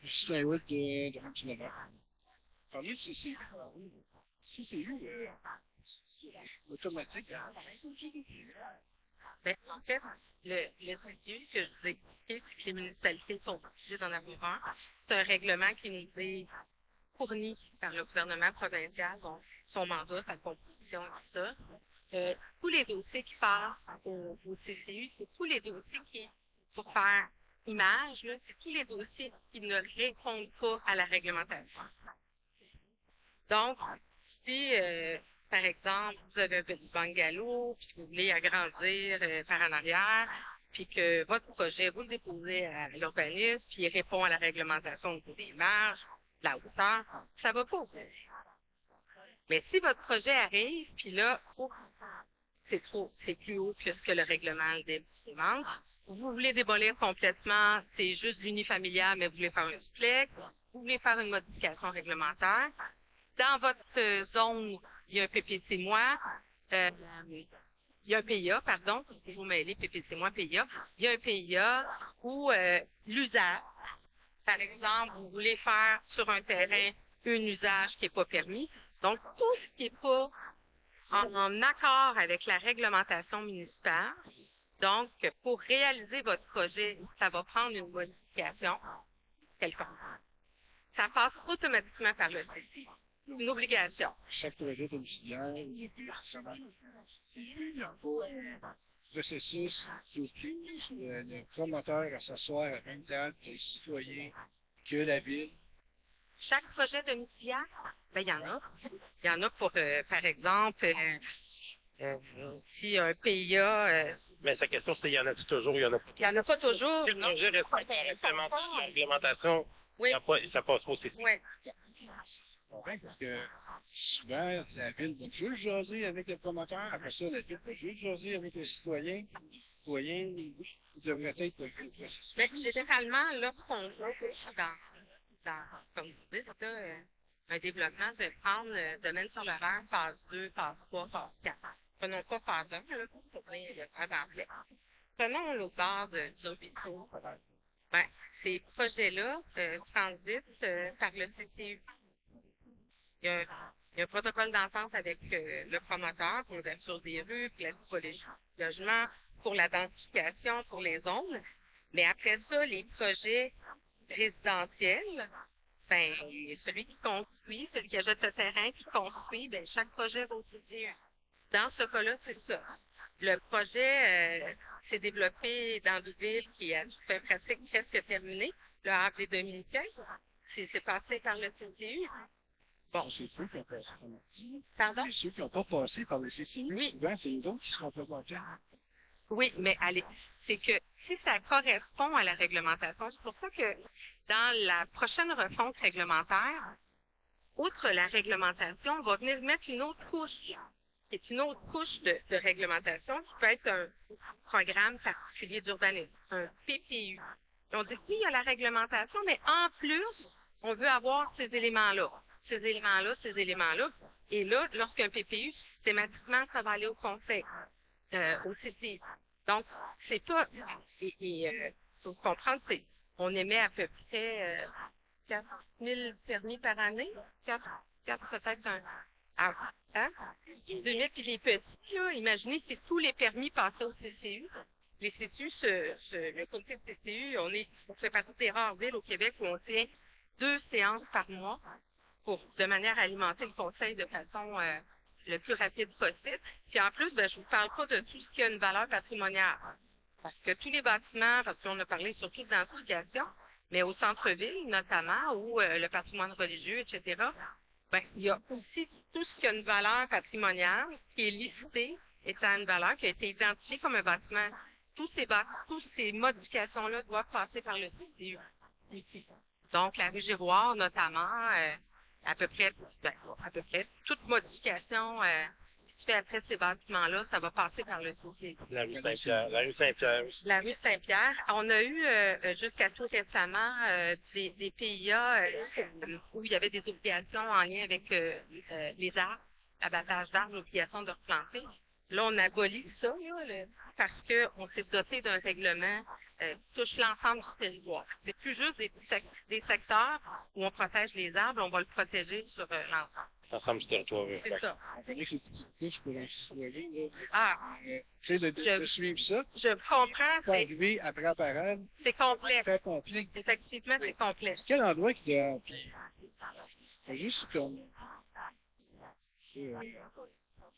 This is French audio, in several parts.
Justin Wood de Montréal. Parler de CCU automatique. Ben, en fait, le CCU que je vous ai expliqué, c'est que les municipalités sont obligées d'en avoir un. C'est un règlement qui nous est fourni par le gouvernement provincial, donc son mandat, sa composition et tout ça. Tous les dossiers qui passent au CCU, c'est tous les dossiers qui, pour faire image, là, c'est tous les dossiers qui ne répondent pas à la réglementation. Donc, si, par exemple, vous avez un petit bungalow, puis que vous voulez agrandir par en arrière, puis que votre projet, vous le déposez à l'urbanisme, puis il répond à la réglementation au niveau des marges, de la hauteur, ça va pas. Mais si votre projet arrive, puis là, c'est plus haut que ce que le règlement le demande, vous voulez démolir complètement, c'est juste l'unifamilial, mais vous voulez faire un duplex, vous voulez faire une modification réglementaire, dans votre zone, il y a un PPC-moi, il y a un PIA, pardon, toujours mêlé, PPC-moi, PIA. Il y a un PIA où l'usage, par exemple, vous voulez faire sur un terrain un usage qui n'est pas permis. Donc, tout ce qui n'est pas en accord avec la réglementation municipale. Donc, pour réaliser votre projet, ça va prendre une modification quelconque. Ça passe automatiquement par le CC. Une obligation. Chaque projet domiciliaire, il n'y a pas processus qui oblige le promoteur à s'asseoir à même table que les citoyens, que la ville. Chaque projet domiciliaire, ben, il y en a. Il y en a pour, par exemple, si un PIA, Mais sa question, c'est il y en a-tu toujours, il y en a pas. il y en a pas toujours. Si le projet respecte la réglementation, Oui. ça passe pas au CC. Oui. Parce que souvent, la ville va juste jaser avec le promoteur, après ça, la ville va juste jaser avec le citoyen. Le citoyen devrait être le processus. Mais généralement, lorsqu'on joue comme vous dites, ça, un développement, je vais prendre domaine sur l'horaire, phase 2, phase 3, phase 4. Prenons pas phase 1, là, pour tourner le phase en fait. Prenons l'autre bord du ruisseau. Ben, ces projets-là transitent par le CCU. Il y a un protocole d'entente avec le promoteur pour l'ouverture des rues, pour la typologie du logement, pour la densification, pour les zones. Mais après ça, les projets résidentiels, ben, celui qui construit, celui qui achète le terrain, qui construit, ben, chaque projet va au CCU. Dans ce cas-là, c'est ça. Le projet s'est développé dans une ville qui a fait pratique presque terminée, le Havre des Dominicains. C'est passé par le CCU. Bon. C'est ceux qui ont passé par le Pardon? C'est ceux qui n'ont pas passé par le CCU. Oui. Souvent, c'est les autres qui seront pas contents. Oui, mais allez, c'est que si ça correspond à la réglementation, c'est pour ça que dans la prochaine refonte réglementaire, outre la réglementation, on va venir mettre une autre couche, qui est une autre couche de réglementation, qui peut être un programme particulier d'urbanisme, un PPU. Et on dit, oui, il y a la réglementation, mais en plus, on veut avoir ces éléments-là, ces éléments-là, ces éléments-là. Et là, lorsqu'un PPU, systématiquement, ça va aller au conseil, au CCI. Donc, c'est pas, faut comprendre, c'est, on émet à peu près 4 000 permis par année, 4 peut-être hein? 2 000, puis les petits, là, imaginez, c'est tous les permis passés au CCU. Les CCU, le comité de CCU, on fait partie des rares villes au Québec où on tient 2 séances par mois de manière à alimenter le conseil de façon le plus rapide possible. Puis en plus, ben, je vous parle pas de tout ce qui a une valeur patrimoniale. Parce que tous les bâtiments, parce qu'on a parlé surtout de densification, mais au centre-ville notamment, où le patrimoine religieux, etc., ben, il y a aussi tout ce qui a une valeur patrimoniale qui est listé étant une valeur qui a été identifiée comme un bâtiment. Toutes ces modifications-là doivent passer par le CCU ici. Donc, la rue Giroir, notamment, à peu près toute modification qui se fait après ces bâtiments-là, ça va passer par le CCU. La rue Saint-Pierre. La rue Saint-Pierre. La rue Saint-Pierre. On a eu jusqu'à tout récemment des PIA où il y avait des obligations en lien avec les arbres, l'abattage d'arbres, l'obligation de replanter. Là, on abolit ça, là, parce qu'on s'est doté d'un règlement qui touche l'ensemble du territoire. C'est plus juste des secteurs où on protège les arbres, on va le protéger sur l'ensemble. L'ensemble du territoire. C'est ça. On connaît que c'est beaucoup plus pour un citoyen, là. Ah, Tu sais, de suivre ça, je comprends, pas arriver après la parade, c'est complexe. très compliqué. Effectivement, c'est complexe. Quel endroit qui doit. Puis, juste comme.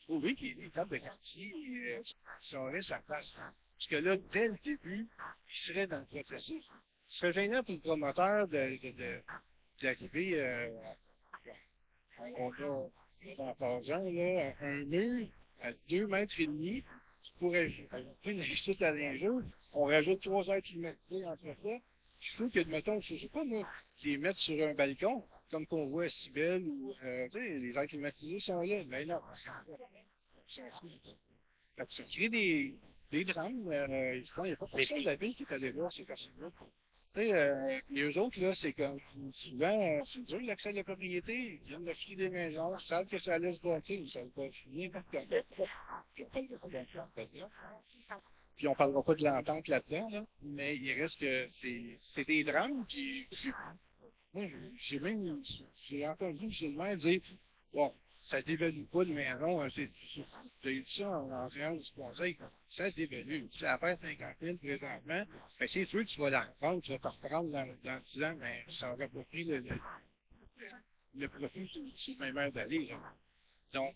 Oui, qu'il y ait des tables de quartier, si on reste à place. Parce que là, dès le début, il serait dans le processus. Ce serait gênant pour le promoteur d'arriver. On a, en passant, là, un mur à 2,5 mètres pour ajouter une réussite à l'injure. On rajoute 3 heures climatisées entre ça. Je trouve que, mettons, je sais pas, moi, les mettre sur un balcon, comme qu'on voit à Cybèle, ou, tu sais, les airs climatisés sont là. Mais non, ça crée des drames. Je pense qu'il n'y a pas personne de la ville qui est allé voir ces personnes-là. Tu sais, et eux autres, là, c'est comme, souvent, c'est dur l'accès à la propriété. Ils viennent d'acheter des maisons, ils savent que ça laisse bâtir, ou ça va finir par puis on parlera pas de l'entente là-dedans, là, mais il reste que c'est des drames, puis moi, j'ai entendu M. le maire dire, bon, ça dévalue pas de maison, j'ai dit ça en réunion du conseil, ça dévalue. Tu la perds 50 000 présentement, mais c'est sûr que tu vas la reprendre, tu vas te reprendre dans 10 ans, mais ça aurait pas pris le profit sur le même heure d'aller, là. Donc,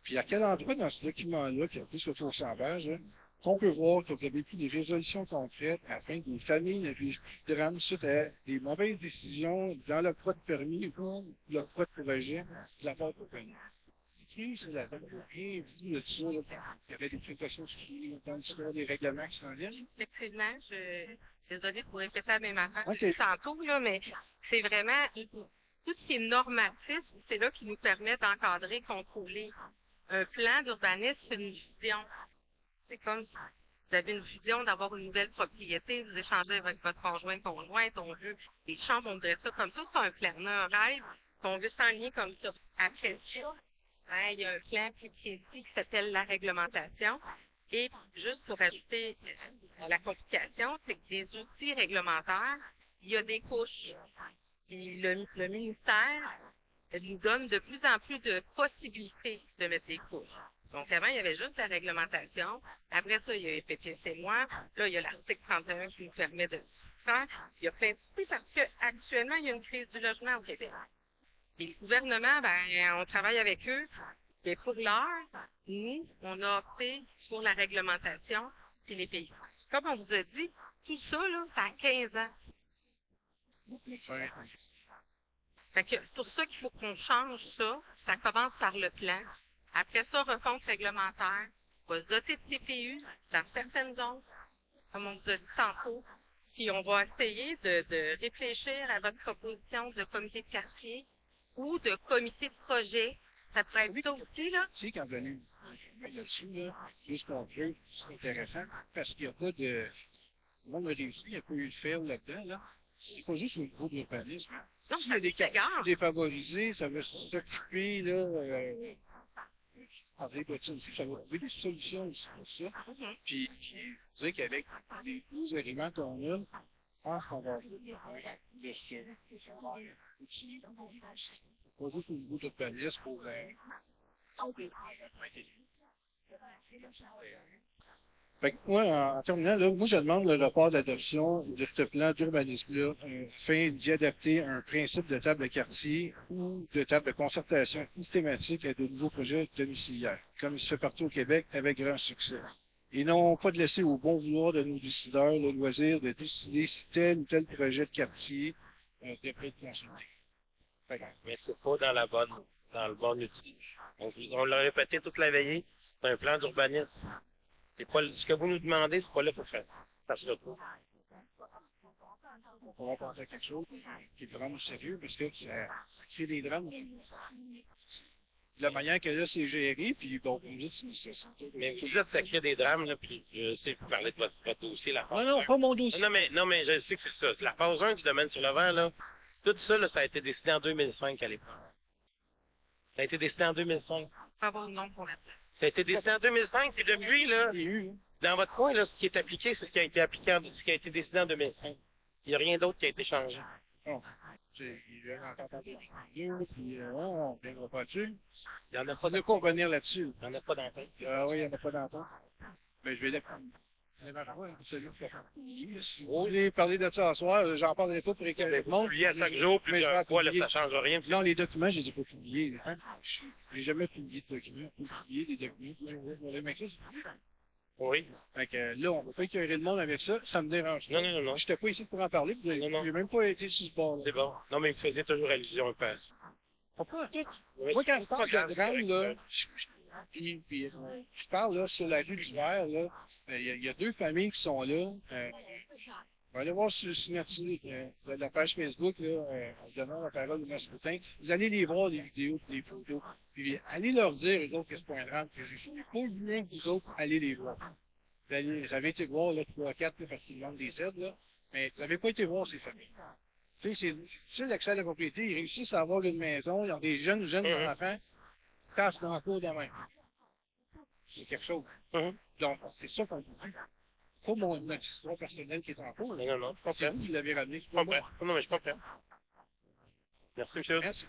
puis à quel endroit dans ce document-là, qui a plus que 300 pages, là, qu'on peut voir que vous avez pris des résolutions concrètes afin que les familles ne vivent plus de drames suite à des mauvaises décisions dans l'octroi de permis ou l'octroi de projet de la part de compagnie. C'est la bien vu de ça, là, il y avait des précautions dans l'histoire des règlements qui s'en viennent. Effectivement, désolée de vous répéter la même affaire Okay. tantôt, là, mais c'est vraiment tout ce qui est normatif, c'est là qui nous permet d'encadrer, contrôler. Un plan d'urbanisme, c'est une vision. C'est comme si vous avez une vision d'avoir une nouvelle propriété, vous échangez avec votre conjointe, on veut des chambres, on voudrait ça comme ça, c'est un plan, on a un rêve, qu'on veut s'enligner comme ça. Après ça, hein, il y a un plan plus précis qui s'appelle la réglementation. Et juste pour ajouter la complication, c'est que des outils réglementaires, il y a des couches. Puis le ministère nous donne de plus en plus de possibilités de mettre des couches. Donc, avant, il y avait juste la réglementation. Après ça, il y a les PPC moi. Là, il y a l'article 31 qui nous permet de faire. Il y a plein de trucs parce qu'actuellement, il y a une crise du logement au Québec. Et le gouvernement, on travaille avec eux. Et pour l'heure, nous, on a opté pour la réglementation et les pays. Comme on vous a dit, tout ça, là, ça a 15 ans. Ouais. Fait que c'est pour ça qu'il faut qu'on change ça. Ça commence par le plan. Après ça, refonte réglementaire. On va se doter de CPU dans certaines zones, comme on vous a dit tantôt. Puis on va essayer de réfléchir à votre proposition de comité de quartier ou de comité de projet. Ça pourrait être ça aussi, là. Tu sais, quand vous allez là-dessus, là, juste qu'on veut, c'est intéressant, parce qu'il n'y a pas de. Le monde a réussi, il n'y a pas eu de faire là-dedans, là. C'est pas juste au niveau de l'urbanisme. Non, S'il y a des quartiers défavorisés, ça va s'occuper, là, André Bottine aussi, ça va trouver des solutions aussi pour ça. Puis, je dirais qu'avec les 12 éléments qu'on a, je pense qu'on va de ça. Pas juste au niveau de l'urbanisme pour fait que moi, en terminant, là, moi, je demande le report d'adoption de ce plan d'urbanisme-là, afin d'y adapter un principe de table de quartier ou de table de concertation systématique à de nouveaux projets domiciliaires, comme il se fait partout au Québec avec grand succès. Et non pas de laisser au bon vouloir de nos décideurs le loisir de décider si tel ou tel projet de quartier devrait être consulté. Mais c'est pas dans le bon outil. On l'a répété toute la veillée, c'est un plan d'urbanisme. C'est pas, ce que vous nous demandez, c'est pas là pour faire. Ça se retrouve. On va penser à quelque chose qui est vraiment sérieux, parce que ça crée des drames. De la manière que là, c'est géré, puis bon, vous me dites, Mais vous dites que ça crée des drames, là, puis je sais que vous parlez de votre dossier, la phase non, 1. pas mon dossier. Non, mais je sais que c'est ça. La phase 1 du domaine sur le verre, là, tout ça, là, ça a été décidé en 2005 à l'époque. Ça a été décidé en 2005. Pas avoir de nom pour la place. Ça a été décidé en 2005, et depuis, là, Il y a eu, hein. dans votre coin, là, ce qui est appliqué, c'est ce qui a été appliqué, ce qui a été décidé en 2005. Il n'y a rien d'autre qui a été changé. Bon. Il y a encore parler puis on ne viendra pas dessus. Il n'y en a On pas ne pas revenir là-dessus. Il n'y en a pas d'entente. Ah oui, il n'y en a pas d'entente. Mais je vais l'apprendre. Celui qui a publié. Si vous voulez parler de ça ce soir, j'en parlerai pas pour éclairer le monde. Publié à chaque jour, Mais plus je vais qu'un fois, là, publier. ça ne change rien. Non, les documents, je les ai pas publiés. Là. Hein? J'ai jamais publié de documents. J'ai publié des documents. Oui. Fait que là, on va pas écœurer le monde avec ça. Ça me dérange. Non, non, non, non. Je n'étais pas ici pour en parler. Non, non. J'ai même pas été sur ce bord-là. C'est bon. Non, mais il faisait toujours allusion un peu à ça. On prend tout. Oui, Moi, quand je c'est parle pas de grave, drame, c'est là, correct. puis je parle là, sur la rue d'hiver, là, il y a deux familles qui sont là. On va aller voir sur le signature de la page Facebook, là, en donnant la parole de Mascoutin. Vous allez les voir, les vidéos, les photos. Puis allez leur dire, eux autres, que c'est pas un drame, que j'ai pas bien que vous autres, allez les voir. Vous avez été voir, là, 3 4, là, parce qu'ils demandent des aides, là. Mais vous n'avez pas été voir ces familles. Tu sais, c'est l'accès à la propriété, ils réussissent à avoir une maison, ils ont des jeunes enfants, cassent dans le cours de main. C'est quelque chose. Donc, c'est ça qu'on dit. Pas notre histoire personnelle qui est en cours. Non, non, non, je C'est comprends. vous qui l'avez ramené. Je comprends. Non, mais je comprends. Merci, monsieur. Merci.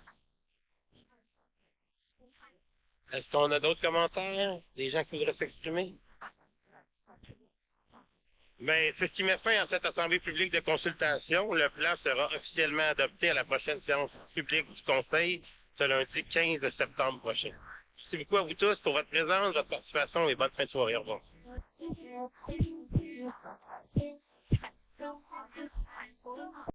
Est-ce qu'on a d'autres commentaires? Des gens qui voudraient s'exprimer? Ben, c'est ce qui met fin à cette assemblée publique de consultation. Le plan sera officiellement adopté à la prochaine séance publique du Conseil, ce lundi 15 septembre prochain. Merci beaucoup à vous tous pour votre présence, votre participation et bonne fin de soirée. Au revoir.